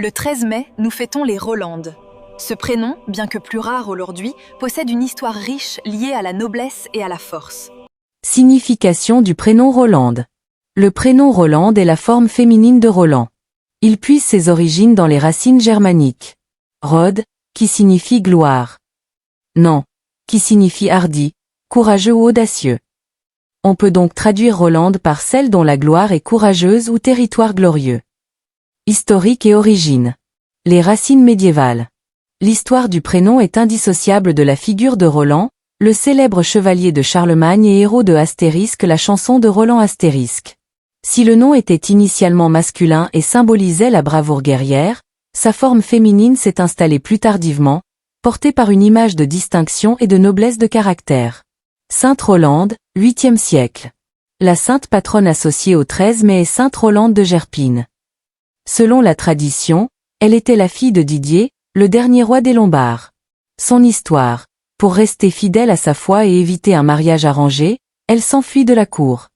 Le 13 mai, nous fêtons les Rolandes. Ce prénom, bien que plus rare aujourd'hui, possède une histoire riche liée à la noblesse et à la force. Signification du prénom Rolande. Le prénom Rolande est la forme féminine de Roland. Il puise ses origines dans les racines germaniques. Rod, qui signifie gloire. Nan, qui signifie hardi, courageux ou audacieux. On peut donc traduire Rolande par celle dont la gloire est courageuse ou territoire glorieux. Historique et origine. Les racines médiévales. L'histoire du prénom est indissociable de la figure de Roland, le célèbre chevalier de Charlemagne et héros de Astérisque, la chanson de Roland Astérisque. Si le nom était initialement masculin et symbolisait la bravoure guerrière, sa forme féminine s'est installée plus tardivement, portée par une image de distinction et de noblesse de caractère. Sainte Rolande, 8e siècle. La sainte patronne associée au 13 mai est Sainte Rolande de Gerpine. Selon la tradition, elle était la fille de Didier, le dernier roi des Lombards. Son histoire: pour rester fidèle à sa foi et éviter un mariage arrangé, elle s'enfuit de la cour.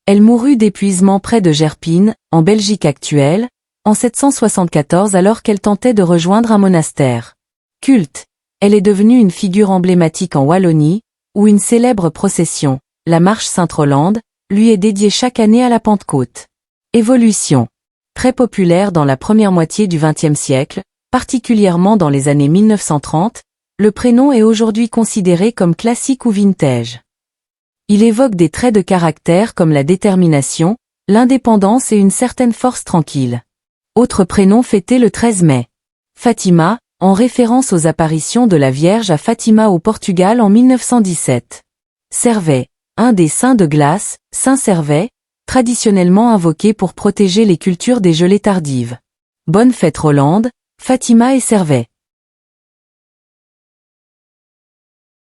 Elle mourut d'épuisement près de Gerpine, en Belgique actuelle, en 774 alors qu'elle tentait de rejoindre un monastère. Culte. Elle est devenue une figure emblématique en Wallonie, où une célèbre procession, la marche Sainte-Rolande, lui est dédiée chaque année à la Pentecôte. Évolution. Très populaire dans la première moitié du XXe siècle, particulièrement dans les années 1930, le prénom est aujourd'hui considéré comme classique ou vintage. Il évoque des traits de caractère comme la détermination, l'indépendance et une certaine force tranquille. Autre prénom fêté le 13 mai. Fatima, en référence aux apparitions de la Vierge à Fatima au Portugal en 1917. Servet, un des saints de glace, Saint Servet, traditionnellement invoqué pour protéger les cultures des gelées tardives. Bonne fête Rolande, Fatima et Servet.